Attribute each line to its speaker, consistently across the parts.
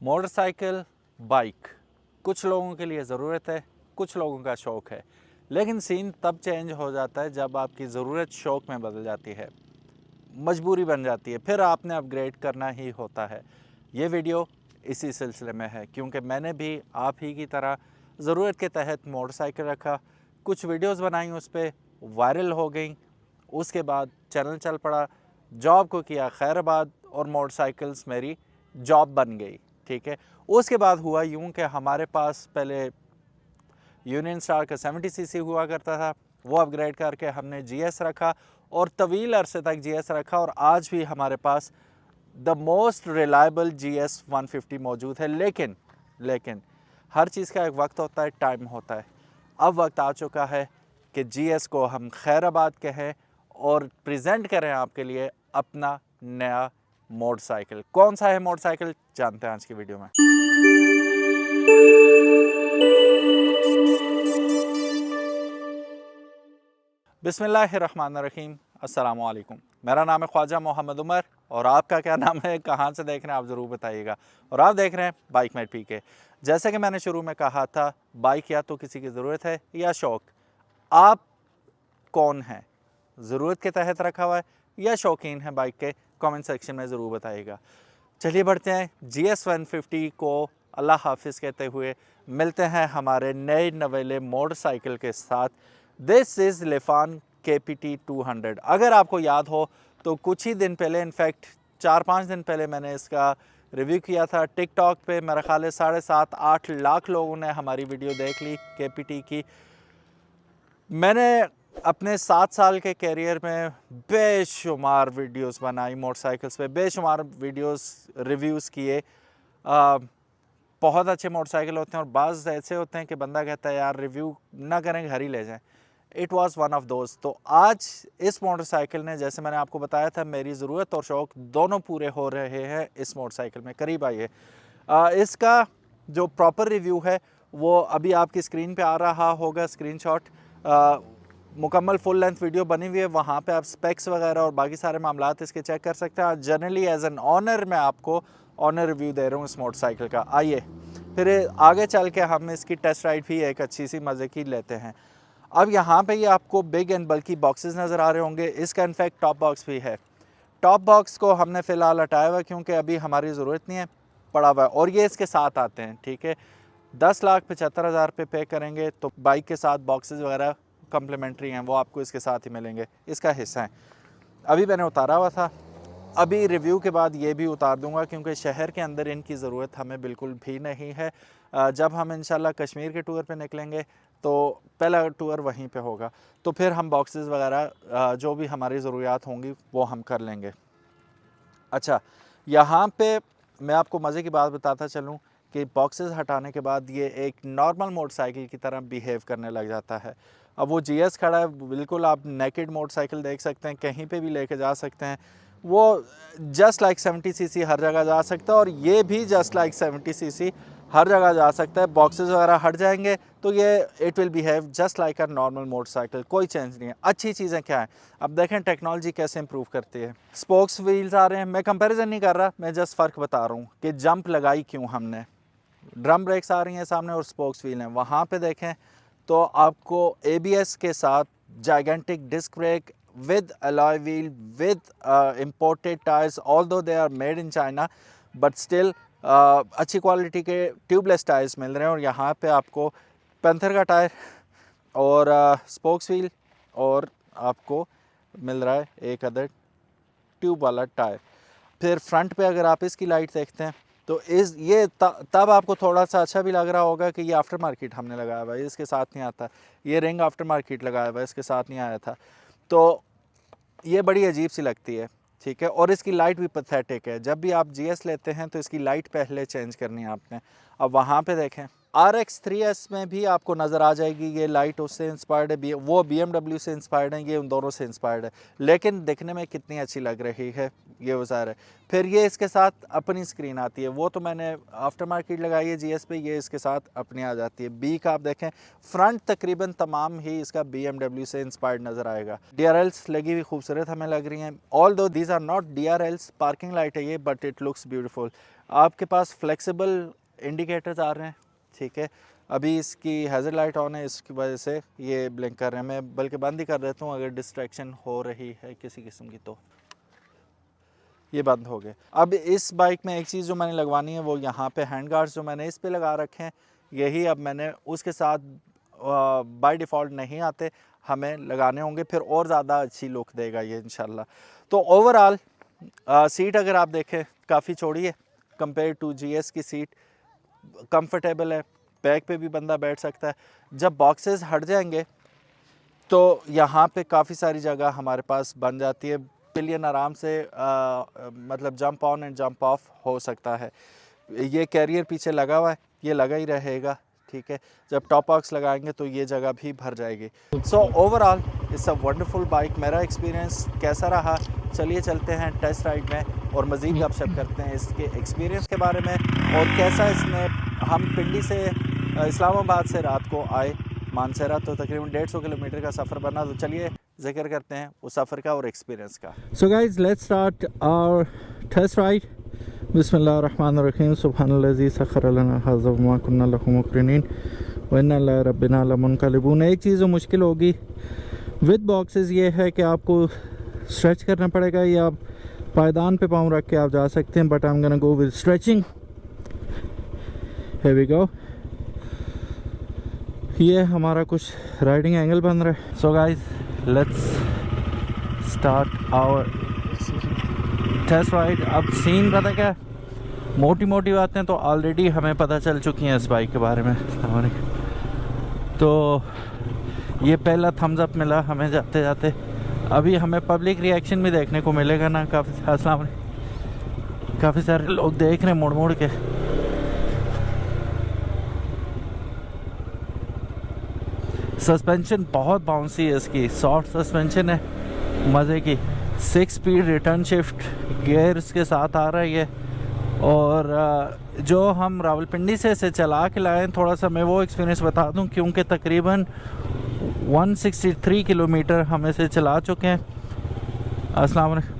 Speaker 1: Motorcycle, bike कुछ लोगों के लिए ज़रूरत है, कुछ लोगों का शौक़ है, लेकिन सीन तब चेंज हो जाता है जब आपकी ज़रूरत शौक़ में बदल जाती है, मजबूरी बन जाती है, फिर आपने अपग्रेड करना ही होता है। ये वीडियो इसी सिलसिले में है क्योंकि मैंने भी आप ही की तरह ज़रूरत के तहत मोटरसाइकिल रखा, कुछ वीडियोस बनाई, उस पे वायरल हो गई, उसके बाद चैनल चल पड़ा, जॉब को किया खैराबाद और मोटरसाइकिल्स मेरी जॉब बन गई। ठीक है, उसके बाद हुआ यूँ कि हमारे पास पहले यूनियन स्टार का 70 सीसी हुआ करता था, वो अपग्रेड करके हमने जीएस रखा और तवील अरसे तक जीएस रखा और आज भी हमारे पास द मोस्ट रिलायबल जीएस 150 मौजूद है। लेकिन हर चीज़ का एक वक्त होता है, टाइम होता है। अब वक्त आ चुका है कि जीएस को हम खैराबाद कहें और प्रेजेंट करें आपके लिए अपना नया मोटरसाइकिल। कौन सा है मोटरसाइकिल, जानते हैं आज की वीडियो में। बिस्मिल्लाहिर्रहमानिर्रहीम, अस्सलामु अलैकुम। मेरा नाम है ख्वाजा मोहम्मद उमर और आपका क्या नाम है, कहाँ से देख रहे हैं आप ज़रूर बताइएगा। और आप देख रहे हैं बाइक मेट पीके। जैसे कि मैंने शुरू में कहा था, बाइक या तो किसी की ज़रूरत है या शौक़। आप कौन हैं, ज़रूरत के तहत रखा हुआ है या शौकीन है बाइक के, कमेंट सेक्शन में ज़रूर बताइएगा। चलिए बढ़ते हैं, GS 150 को अल्लाह हाफिज़ कहते हुए मिलते हैं हमारे नए नवेले मोटरसाइकिल के साथ। This is Lifan KPT 200। अगर आपको याद हो तो कुछ ही दिन पहले, इनफैक्ट 4-5 दिन पहले मैंने इसका रिव्यू किया था टिकटॉक पे। मेरा ख्याल है 7.5-8 लाख लोगों ने हमारी वीडियो देख ली KPT की। मैंने अपने 7 साल के कैरियर में बेशुमार वीडियोस बनाई मोटरसाइकिल्स पे, बेशुमार वीडियोस रिव्यूज़ किए। बहुत अच्छे मोटरसाइकिल होते हैं और बाज़ ऐसे होते हैं कि बंदा कहता है यार रिव्यू ना करें, घर ही ले जाएं। इट वाज़ वन ऑफ दोस्त। तो आज इस मोटरसाइकिल ने, जैसे मैंने आपको बताया था, मेरी ज़रूरत और शौक़ दोनों पूरे हो रहे हैं इस मोटरसाइकिल में। करीब आइए, इसका जो प्रॉपर रिव्यू है वो अभी आपकी स्क्रीन पे आ रहा होगा, स्क्रीनशॉट। मुकम्मल फुल लेंथ वीडियो बनी हुई है, वहाँ पे आप स्पेक्स वगैरह और बाकी सारे मामलात इसके चेक कर सकते हैं। जनरली एज एन ऑनर मैं आपको ऑनर रिव्यू दे रहा हूँ इस मोटरसाइकिल का। आइए फिर आगे चल के हम इसकी टेस्ट राइड भी एक अच्छी सी मज़े की लेते हैं। अब यहाँ पे ये आपको बिग एंड बल्कि बॉक्सेस नज़र आ रहे होंगे। इसका इनफैक्ट टॉप बॉक्स भी है। टॉप बॉक्स को हमने फ़िलहाल हटाया हुआ क्योंकि अभी हमारी ज़रूरत नहीं है, पड़ा हुआ है। और ये इसके साथ आते हैं, ठीक है। 10,75,000 पे पे करेंगे तो बाइक के साथ बॉक्सेस वगैरह कम्प्लीमेंट्री हैं, वो आपको इसके साथ ही मिलेंगे, इसका हिस्सा है। अभी मैंने उतारा हुआ था, अभी रिव्यू के बाद ये भी उतार दूंगा क्योंकि शहर के अंदर इनकी ज़रूरत हमें बिल्कुल भी नहीं है। जब हम इंशाल्लाह कश्मीर के टूर पे निकलेंगे तो पहला टूर वहीं पे होगा, तो फिर हम बॉक्सेस वगैरह जो भी हमारी ज़रूरियात होंगी वो हम कर लेंगे। अच्छा, यहाँ पे मैं आपको मज़े की बात बताता चलूँ कि बॉक्सेस हटाने के बाद ये एक नॉर्मल मोटरसाइकिल की तरह बिहेव करने लग जाता है। अब वो GS खड़ा है, बिल्कुल आप नेकेड मोटरसाइकिल देख सकते हैं, कहीं पे भी लेके जा सकते हैं। वो जस्ट लाइक 70 सीसी हर जगह जा सकता है और ये भी जस्ट लाइक 70 सीसी हर जगह जा सकता है। बॉक्सेस वगैरह हट जाएंगे तो ये it will behave just like a normal motorcycle, कोई चेंज नहीं है। अच्छी चीज़ें क्या हैं, अब देखें टेक्नोलॉजी कैसे इंप्रूव करती है। स्पोक्स व्हील्स आ रहे हैं, मैं कंपैरिजन नहीं कर रहा, मैं जस्ट फ़र्क बता रहा हूँ कि जंप लगाई क्यों हमने। ड्रम ब्रेक्स आ रही हैं सामने और स्पोक्स व्हील हैं। वहाँ पे देखें तो आपको ABS के साथ gigantic disc brake with alloy wheel with imported tires, although they are made in China but still अच्छी क्वालिटी के ट्यूबलेस टायर्स मिल रहे हैं। और यहाँ पे आपको पैंथर का टायर और स्पोक्स व्हील और आपको मिल रहा है एक अदर ट्यूब वाला टायर। फिर फ्रंट पे अगर आप इसकी लाइट देखते हैं तो तब आपको थोड़ा सा अच्छा भी लग रहा होगा कि ये आफ्टर मार्केट हमने लगाया हुआ है, इसके साथ नहीं आता। ये रिंग आफ्टर मार्केट लगाया हुआ है, इसके साथ नहीं आया था, तो ये बड़ी अजीब सी लगती है, ठीक है। और इसकी लाइट भी पैथेटिक है। जब भी आप GS लेते हैं तो इसकी लाइट पहले चेंज करनी है आपने। अब वहाँ पे देखें, RX 3S में भी आपको नज़र आ जाएगी ये लाइट, उससे इंस्पायर्ड है, वो BMW से इंस्पायर्ड है, ये उन दोनों से इंस्पायर्ड है, लेकिन दिखने में कितनी अच्छी लग रही है ये वज़ार है। फिर ये इसके साथ अपनी स्क्रीन आती है, वो तो मैंने आफ्टर मार्केट लगाई है GS पे, ये इसके साथ अपनी आ जाती है। बी का आप देखें फ्रंट तकरीबन तमाम ही इसका BMW से इंस्पायर्ड नज़र आएगा। DRLs लगी हुई खूबसूरत हमें लग रही हैं, although these are not DRLs, parking light है ये, बट इट लुक्स ब्यूटीफुल। आपके पास फ्लेक्सिबल इंडिकेटर्स आ रहे हैं, ठीक है। अभी इसकी हैज़र्ड लाइट ऑन है, इसकी वजह से ये ब्लिंक कर रहे हैं। मैं बल्कि बंद ही कर देता हूँ, अगर डिस्ट्रैक्शन हो रही है किसी किस्म की तो ये बंद हो गए। अब इस बाइक में एक चीज़ जो मैंने लगवानी है वो यहाँ पे हैंड गार्ड्स जो मैंने इस पे लगा रखे हैं, यही अब मैंने उसके साथ बाय डिफ़ॉल्ट नहीं आते, हमें लगाने होंगे, फिर और ज़्यादा अच्छी लुक देगा ये इंशाल्लाह। तो ओवरऑल सीट अगर आप देखें काफ़ी चौड़ी है कंपेयर टू GS की सीट, कंफर्टेबल है, बैक पे भी बंदा बैठ सकता है। जब बॉक्सेस हट जाएंगे तो यहाँ पे काफ़ी सारी जगह हमारे पास बन जाती है, पिलियन आराम से मतलब jump on and jump of हो सकता है। ये कैरियर पीछे लगा हुआ है, ये लगा ही रहेगा, ठीक है। जब टॉप बॉक्स लगाएंगे तो ये जगह भी भर जाएगी। So overall it's a wonderful bike. मेरा एक्सपीरियंस कैसा रहा, चलिए चलते हैं टेस्ट राइड में और मज़ीद गपशप करते हैं इसके एक्सपीरियंस के बारे में, और कैसा इसने, हम पिंडी से इस्लामाबाद से रात को आए मानसरा, तो तकरीबन 150 किलोमीटर का सफ़र बना। तो चलिए जिक्र करते हैं उस सफ़र का और एक्सपीरियंस का।
Speaker 2: So guys let's start our test ride. बिस्मिल्लाहिर्रहमानिर्रहीम, सुब्हानल्लज़ी सख़र लना हाज़ा व मा कुन्ना लहू मुक़रिनीन व इन्ना इला रब्बिना लमुनक़लिबून। एक चीज़ जो मुश्किल होगी विद बॉक्सेस ये है कि आपको स्ट्रेच करना पड़ेगा, या आप पायदान पे पाँव रख के आप जा सकते हैं, but I am gonna go with stretching. Here we go. ये हमारा कुछ राइडिंग एंगल बन रहा है। So guys let's start our test ride. अब सीन पता क्या, मोटी मोटी बातें तो ऑलरेडी हमें पता चल चुकी हैं इस बाइक के बारे में। तो ये पहला थम्स अप मिला हमें जाते जाते, अभी हमें पब्लिक रिएक्शन भी देखने को मिलेगा ना। काफ़ी सारे लोग देख रहे हैं मुड़ मुड़ के। सस्पेंशन बहुत बाउंसी है इसकी, सॉफ्ट सस्पेंशन है मज़े की। 6 स्पीड रिटर्न शिफ्ट गियर्स के साथ आ रहा है ये। और जो हम रावलपिंडी से इसे चला के लाए, थोड़ा सा मैं वो एक्सपीरियंस बता दूं, क्योंकि तकरीबन 163 किलोमीटर हम इसे चला चुके हैं। अस्सलाम वालेकुम।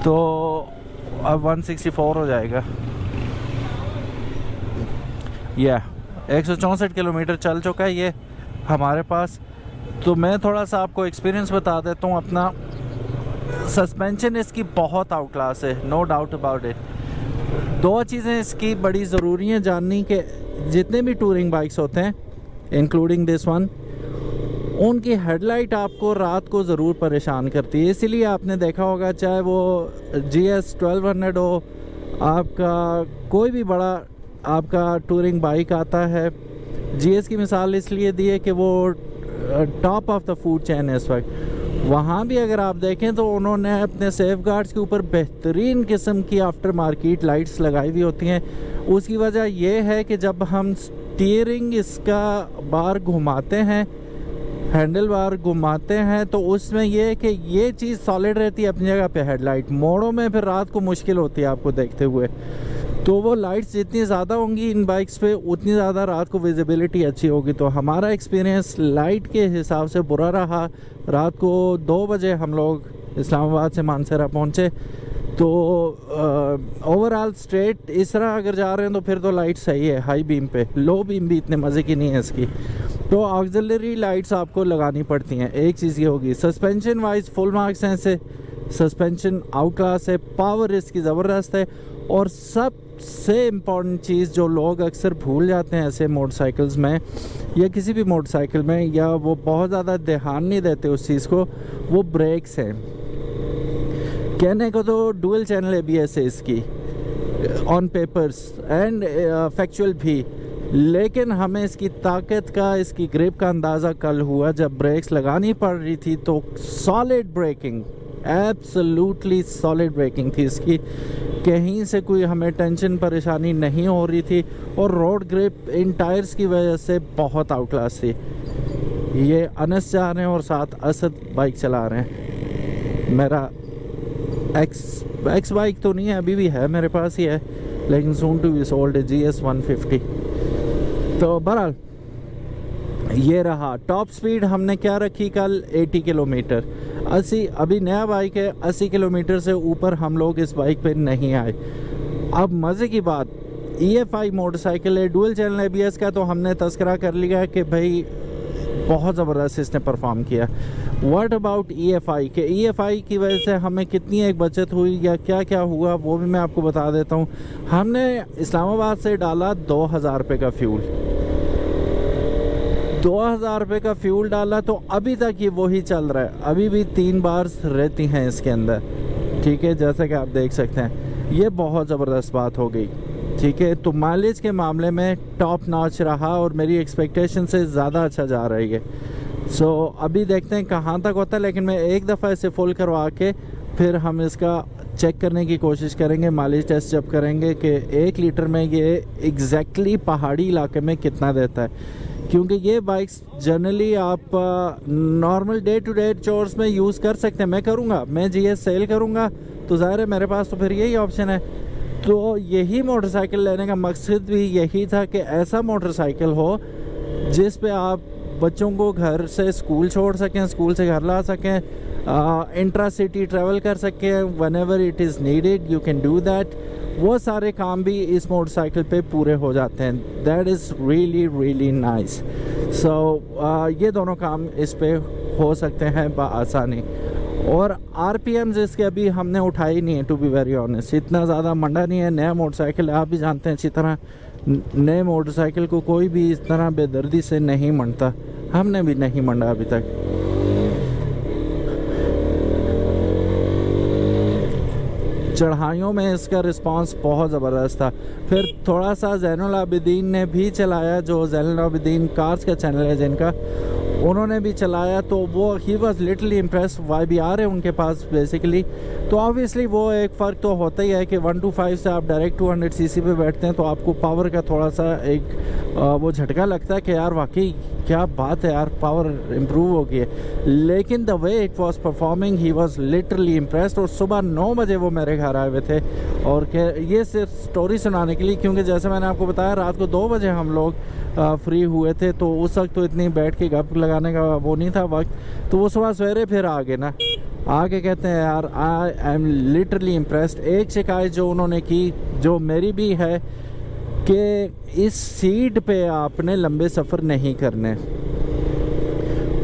Speaker 2: तो अब 164 हो जाएगा। 164 किलोमीटर चल चुका है ये हमारे पास। तो मैं थोड़ा सा आपको एक्सपीरियंस बता देता हूँ अपना। सस्पेंशन इसकी बहुत आउट क्लास है, नो डाउट अबाउट इट। 2 चीज़ें इसकी बड़ी ज़रूरी हैं जाननी, कि जितने भी टूरिंग बाइक्स होते हैं इंक्लूडिंग दिस वन, उनकी हेडलाइट आपको रात को ज़रूर परेशान करती है। इसीलिए आपने देखा होगा, चाहे वो GS 1200 हो, आपका कोई भी बड़ा आपका टूरिंग बाइक आता है। GS की मिसाल इसलिए दी है कि वो top of the food chain है इस वक्त। वहाँ भी अगर आप देखें तो उन्होंने अपने सेफ गार्ड्स के ऊपर बेहतरीन किस्म की आफ्टर मार्केट लाइट्स लगाई हुई होती हैं। उसकी वजह यह है कि जब हम स्टीयरिंग इसका बार घुमाते हैं, हैंडल बार घुमाते हैं, तो उसमें यह है कि ये चीज़ सॉलिड रहती है अपनी जगह पे। हेडलाइट मोड़ों में फिर रात को मुश्किल होती है आपको देखते हुए। तो वो लाइट्स जितनी ज़्यादा होंगी इन बाइक्स पे, उतनी ज़्यादा रात को विजिबिलिटी अच्छी होगी। तो हमारा एक्सपीरियंस लाइट के हिसाब से बुरा रहा। रात को 2 बजे हम लोग इस्लामाबाद से मानसरा पहुँचे। तो ओवरऑल स्ट्रेट इस तरह अगर जा रहे हैं तो फिर तो लाइट सही है हाई बीम पे, लो बीम भी इतने मज़े की नहीं है इसकी। तो ऑक्सिलरी लाइट्स आपको लगानी पड़ती हैं। एक चीज़ ये होगी, सस्पेंशन वाइज फुल मार्क्स हैं इसे, सस्पेंशन आउट क्लास है, पावर इसकी ज़बरदस्त है। और सबसे इम्पॉर्टेंट चीज़ जो लोग अक्सर भूल जाते हैं ऐसे मोटरसाइकिल्स में या किसी भी मोटरसाइकिल में, या वो बहुत ज़्यादा ध्यान नहीं देते उस चीज़ को, वो ब्रेक्स हैं। कहने को तो डुअल चैनल ABS है इसकी ऑन पेपर्स एंड फैक्चुअल भी, लेकिन हमें इसकी ताकत का, इसकी ग्रिप का अंदाज़ा कल हुआ जब ब्रेक्स लगानी पड़ रही थी। तो solid braking, absolutely solid braking थी इसकी, कहीं से कोई हमें टेंशन परेशानी नहीं हो रही थी, और रोड ग्रिप इन टायर्स की वजह से बहुत आउट क्लास थी। ये अनस जा रहे हैं और साथ असद बाइक चला रहे हैं। मेरा एक्स बाइक तो नहीं है, अभी भी है मेरे पास ही है, लेकिन soon to be sold GS 150। तो बहरहाल ये रहा। टॉप स्पीड हमने क्या रखी कल, 80 किलोमीटर। 80, अभी नया बाइक है, 80 किलोमीटर से ऊपर हम लोग इस बाइक पे नहीं आए। अब मज़े की बात, EFI मोटरसाइकिल है, डुअल चैनल ABS का, तो हमने तस्करा कर लिया कि भाई बहुत ज़बरदस्त इसने परफॉर्म किया। व्हाट अबाउट EFI के EFI की वजह से हमें कितनी एक बचत हुई या क्या क्या हुआ वो भी मैं आपको बता देता हूँ। हमने इस्लामाबाद से डाला 2000 रुपये का फ्यूल, 2000 रुपये का फ्यूल डाला, तो अभी तक ये वही चल रहा है, अभी भी 3 बार्स रहती हैं इसके अंदर, ठीक है, जैसा कि आप देख सकते हैं। ये बहुत ज़बरदस्त बात हो गई, ठीक है। तो माइलेज के मामले में टॉप नॉच रहा और मेरी एक्सपेक्टेशन से ज़्यादा अच्छा जा रही है। सो अभी देखते हैं कहाँ तक होता है, लेकिन मैं एक दफ़ा इसे फुल करवा के फिर हम इसका चेक करने की कोशिश करेंगे, माइलेज टेस्ट जब करेंगे कि 1 लीटर में ये एग्जैक्टली पहाड़ी इलाके में कितना देता है, क्योंकि ये बाइक्स जनरली आप normal day to day chores में यूज़ कर सकते हैं। मैं करूँगा, मैं GS सेल करूँगा, तो ज़ाहिर है मेरे पास तो फिर यही ऑप्शन है। तो यही मोटरसाइकिल लेने का मकसद भी यही था कि ऐसा मोटरसाइकिल हो जिस पे आप बच्चों को घर से स्कूल छोड़ सकें, स्कूल से घर ला सकें, इंट्रा सिटी ट्रैवल कर सकें, whenever it is needed you can do that. वो सारे काम भी इस मोटरसाइकिल पे पूरे हो जाते हैं। That is really really nice. So ये दोनों काम इस पे हो सकते हैं बआसानी। और RPMs इसके अभी हमने उठाई नहीं है, टू बी वेरी ऑनेस्ट, इतना ज़्यादा मंडा नहीं है। नया मोटरसाइकिल आप भी जानते हैं अच्छी तरह, नए मोटरसाइकिल को कोई भी इस तरह बेदर्दी से नहीं मंडता, हमने भी नहीं मंडा अभी तक। चढ़ाइयों में इसका रिस्पांस बहुत ज़बरदस्त था। फिर थोड़ा सा ज़ैनुल आबिदीन ने भी चलाया, जो ज़ैनुल आबिदीन कार्स का चैनल है जिनका, उन्होंने भी चलाया, तो वो ही वॉज लिटली इम्प्रेस। YBR है उनके पास बेसिकली, तो ऑब्वियसली वो एक फ़र्क तो होता ही है कि 125 से आप डायरेक्ट 200 cc पे बैठते हैं, तो आपको पावर का थोड़ा सा एक वो झटका लगता है कि यार वाकई क्या बात है यार, पावर इम्प्रूव हो गई है। लेकिन the way it was performing he was literally impressed. और सुबह 9 बजे वो मेरे घर आए हुए थे, और ये सिर्फ स्टोरी सुनाने के लिए, क्योंकि जैसे मैंने आपको बताया रात को 2 बजे हम लोग फ्री हुए थे, तो उस वक्त तो इतनी बैठ के गप लगाने का वो नहीं था वक्त। तो वो सुबह सवेरे फिर आ गए ना, आके कहते हैं यार आई एम लिटरली इम्प्रेस्ड। एक शिकायत जो उन्होंने की, जो मेरी भी है, कि इस सीट पे आपने लंबे सफ़र नहीं करने।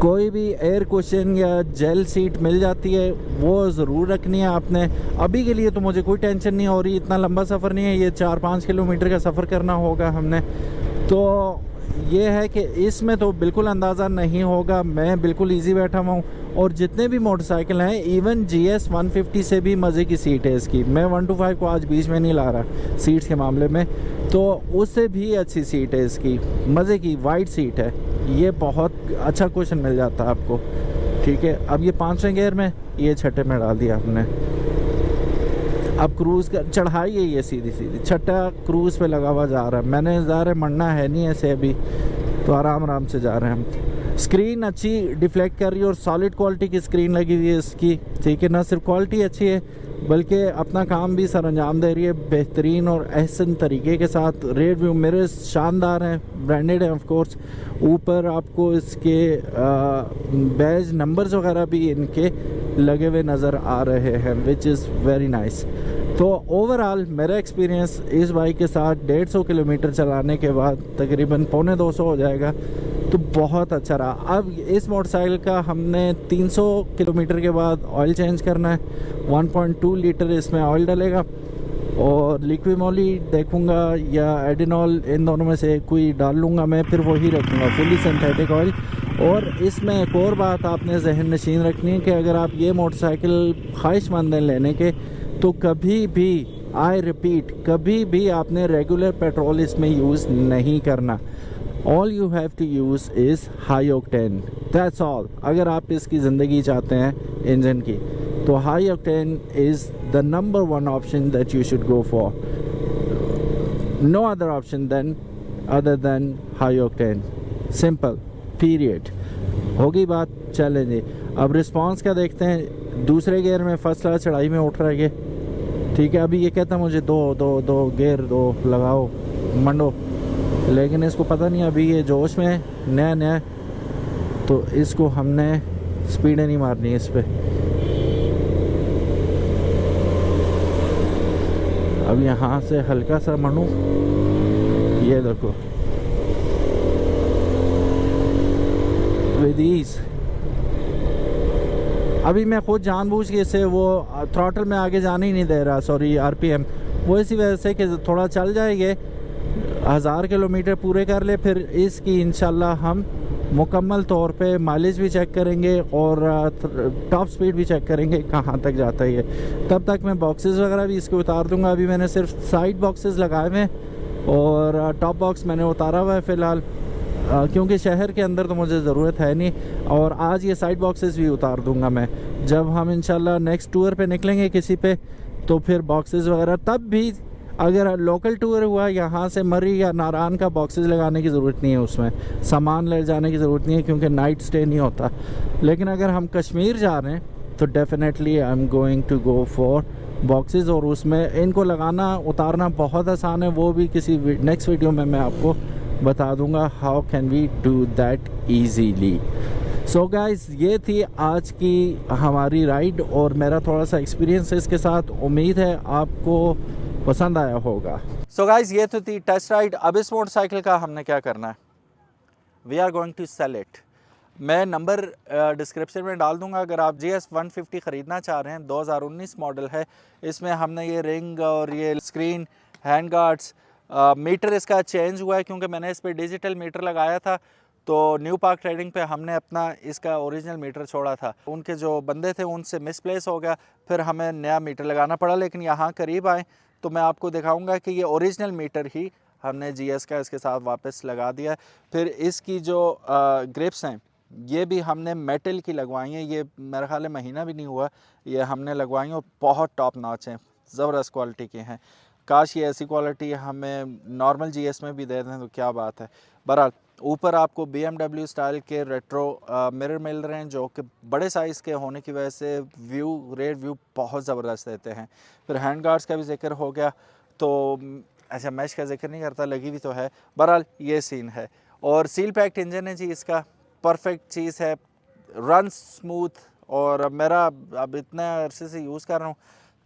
Speaker 2: कोई भी एयर कुशन या जेल सीट मिल जाती है वो ज़रूर रखनी है आपने। अभी के लिए तो मुझे कोई टेंशन नहीं हो रही, इतना लंबा सफ़र नहीं है, ये 4-5 किलोमीटर का सफ़र करना होगा हमने, तो ये है कि इसमें तो बिल्कुल अंदाज़ा नहीं होगा। मैं बिल्कुल इजी बैठा हुआ हूँ, और जितने भी मोटरसाइकिल हैं, इवन GS 150 से भी मज़े की सीट है इसकी। मैं 125 को आज बीच में नहीं ला रहा सीट्स के मामले में, तो उससे भी अच्छी सीट है इसकी, मज़े की वाइड सीट है। ये बहुत अच्छा क्वेश्चन मिल जाता है आपको, ठीक है। अब ये 5वें गियर में, ये 6ठे में डाल दिया हमने। अब क्रूज़ का चढ़ाई है ये सीधी सीधी, 6ठा क्रूज़ पे लगा हुआ जा रहा है। मैंने ज़्यादा मरना है नहीं ऐसे अभी, तो आराम आराम से जा रहे हैं हम। स्क्रीन अच्छी डिफ्लेक्ट कर रही है और सॉलिड क्वालिटी की स्क्रीन लगी हुई है इसकी, ठीक है। ना सिर्फ क्वालिटी अच्छी है बल्कि अपना काम भी सर अंजाम दे रही है बेहतरीन और एहसन तरीके के साथ। रेयर व्यू मेरे शानदार हैं, ब्रांडेड हैं ऑफ कोर्स। ऊपर आपको इसके बैज नंबर्स वगैरह भी इनके लगे हुए नज़र आ रहे हैं, विच इज़ वेरी नाइस। तो ओवरऑल मेरा एक्सपीरियंस इस बाइक के साथ 150 किलोमीटर चलाने के बाद तकरीबन 250 हो जाएगा, तो बहुत अच्छा रहा। अब इस मोटरसाइकिल का हमने 300 किलोमीटर के बाद ऑयल चेंज करना है। 1.2 लीटर इसमें ऑयल डलेगा, और लिक्विमोली देखूंगा या एडिनॉल, इन दोनों में से कोई डाल लूँगा मैं, फिर वही रखूँगा फुली सिंथेटिक ऑयल। और इसमें एक और बात आपने जहन नशीन रखनी है कि अगर आप ये मोटरसाइकिल ख्वाहिशमंद हैं लेने के, तो कभी भी, आई रिपीट, कभी भी आपने रेगुलर पेट्रोल इसमें यूज़ नहीं करना। All you have to use is high octane, that's all. अगर आप इसकी ज़िंदगी चाहते हैं इंजन की, तो high octane is the number one option that you should go for. No other option than other than high octane. Simple period. होगी बात. चलें जी, अब रिस्पांस का देखते हैं. दूसरे गियर में फर्स्ट क्लास चढ़ाई में उठ रहा है ये, ठीक है. अभी ये कहता है मुझे दो गियर दो लगाओ मंडो, लेकिन इसको पता नहीं अभी ये जोश में है, नया तो इसको हमने स्पीड नहीं मारनी है इस पर. अब यहाँ से हल्का सा मंडू, ये देखो विद ईज. अभी मैं खुद जानबूझ के इसे वो थ्रॉटल में आगे जाने ही नहीं दे रहा, सॉरी आरपीएम. वो इसी वजह से कि थोड़ा चल जाएंगे, 1000 किलोमीटर पूरे कर ले, फिर इसकी इंशाल्लाह हम मुकम्मल तौर पे माइलेज भी चेक करेंगे और टॉप स्पीड भी चेक करेंगे कहाँ तक जाता है ये. तब तक मैं बॉक्सेस वगैरह भी इसके उतार दूंगा. अभी मैंने सिर्फ साइड बॉक्सेस लगाए हुए हैं और टॉप बॉक्स मैंने उतारा हुआ है फ़िलहाल, क्योंकि शहर के अंदर तो मुझे ज़रूरत है नहीं. और आज ये साइड बॉक्सेस भी उतार दूंगा मैं. जब हम इंशाल्लाह नेक्स्ट टूर पे निकलेंगे किसी पे, तो फिर बॉक्सेस वगैरह, तब भी अगर लोकल टूर हुआ यहाँ से मरी या नारान का, बॉक्सेस लगाने की ज़रूरत नहीं है, उसमें सामान ले जाने की ज़रूरत नहीं है क्योंकि नाइट स्टे नहीं होता. लेकिन अगर हम कश्मीर जा रहे हैं तो definitely I am going to go for boxes. और उसमें इनको लगाना उतारना बहुत आसान है, वो भी किसी नेक्स्ट वीडियो में मैं आपको बता दूंगा how can we do that easily. So guys, ये थी आज की हमारी राइड और मेरा थोड़ा सा एक्सपीरियंस है इसके साथ. उम्मीद है आपको पसंद आया होगा.
Speaker 1: सो गाइस, ये तो थी टेस्ट राइड. अब इस मोटरसाइकिल का हमने क्या करना है, we are going to sell it. मैं नंबर डिस्क्रिप्शन में डाल दूंगा. अगर आप GS 150 ख़रीदना चाह रहे हैं, 2019 मॉडल है. इसमें हमने ये रिंग और ये स्क्रीन, हैंड गार्ड्स, मीटर इसका चेंज हुआ है क्योंकि मैंने इस पर डिजिटल मीटर लगाया था. तो न्यू पार्क ट्रेडिंग पे हमने अपना इसका ओरिजिनल मीटर छोड़ा था. उनके जो बंदे थे उनसे मिसप्लेस हो गया, फिर हमें नया मीटर लगाना पड़ा. लेकिन यहाँ करीब आए तो मैं आपको दिखाऊंगा कि ये ओरिजिनल मीटर ही हमने GS का इसके साथ वापस लगा दिया. फिर इसकी जो ग्रिप्स हैं ये भी हमने मेटल की लगवाई हैं. ये मेरा ख्याल है महीना भी नहीं हुआ ये हमने लगवाई हैं और बहुत टॉप नॉच हैं, ज़बरदस्त क्वालिटी की हैं. काश ये ऐसी क्वालिटी हमें नॉर्मल GS में भी दे दें तो क्या बात है. बहरहाल, ऊपर आपको BMW स्टाइल के रेट्रो मिरर मिल रहे हैं जो कि बड़े साइज़ के होने की वजह से रेयर व्यू बहुत ज़बरदस्त देते हैं. फिर हैंड गार्ड्स का भी जिक्र हो गया, तो अच्छा मैश का जिक्र नहीं करता, लगी भी तो है. बहरहाल ये सीन है. और सील पैक्ड इंजन है जी इसका, परफेक्ट चीज़ है, रन स्मूथ. और मेरा अब इतना अरसे से यूज़ कर रहा हूँ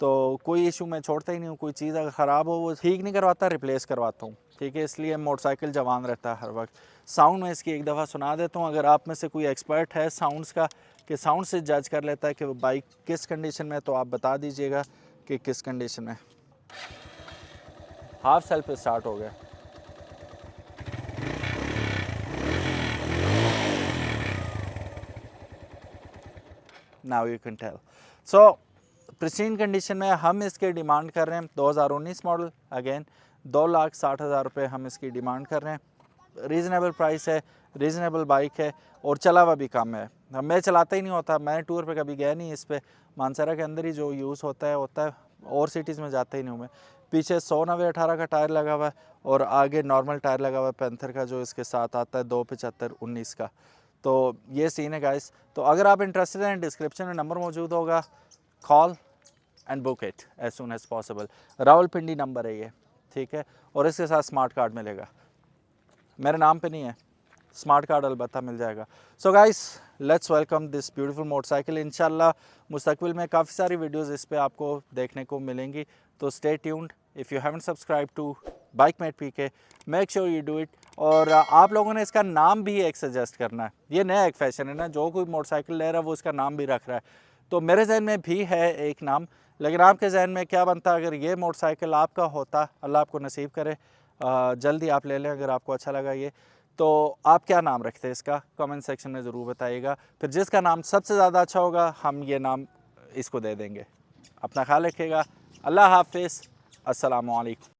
Speaker 1: तो कोई इशू मैं छोड़ता ही नहीं हूँ. कोई चीज़ अगर ख़राब हो वो ठीक नहीं करवाता, रिप्लेस करवाता हूँ, ठीक है. इसलिए मोटरसाइकिल जवान रहता है हर वक्त. साउंड में इसकी एक दफ़ा सुना देता हूँ. अगर आप में से कोई एक्सपर्ट है साउंड्स का, कि साउंड से जज कर लेता है कि वो बाइक किस कंडीशन में है, तो आप बता दीजिएगा कि किस कंडीशन में. हाफ सेल्फ पे स्टार्ट हो गया. Now you can tell. So pristine condition में हम इसके डिमांड कर रहे हैं 2019 मॉडल, अगेन 2,60,000 रुपये हम इसकी डिमांड कर रहे हैं. रीज़नेबल प्राइस है, रीज़नेबल बाइक है और चला हुआ भी कम है. मैं चलाता ही नहीं होता, मैं टूर पे कभी गया नहीं इस पे. मानसरा के अंदर ही जो यूज़ होता है और सिटीज़ में जाता ही नहीं हूँ मैं. पीछे 100/90/18 का टायर लगा हुआ है और आगे नॉर्मल टायर लगा हुआ है पैंथर का जो इसके साथ आता है 275/19 का. तो ये सीन है गाइस. तो अगर आप इंटरेस्टेड हैं, डिस्क्रिप्शन में नंबर मौजूद होगा, call and book it as soon as possible. Rawalpindi number है ये, ठीक है. और इसके साथ स्मार्ट कार्ड मिलेगा, मेरे नाम पे नहीं है, स्मार्ट कार्ड अलबत्ता मिल जाएगा. So guys, let's welcome this beautiful motorcycle. इंशाल्लाह मुस्तकबिल में काफ़ी सारी वीडियोस इस पे आपको देखने को मिलेंगी. तो stay tuned. If you haven't subscribe to BikeMate PK, make sure you do it. और आप लोगों ने इसका नाम भी एक सजेस्ट करना है. ये नया एक फैशन है ना, जो कोई मोटरसाइकिल ले रहा है वो इसका नाम भी रख रहा है. तो मेरे जहन में भी है एक नाम, लेकिन आपके जहन में क्या बनता अगर ये मोटरसाइकिल आपका होता. अल्लाह आपको नसीब करे, जल्दी आप ले लें अगर आपको अच्छा लगा ये. तो आप क्या नाम रखते हैं इसका, कमेंट सेक्शन में ज़रूर बताइएगा. फिर जिसका नाम सबसे ज़्यादा अच्छा होगा हम ये नाम इसको दे देंगे. अपना ख्याल रखिएगा. अल्लाह हाफिज़. अस्सलामु अलैकुम.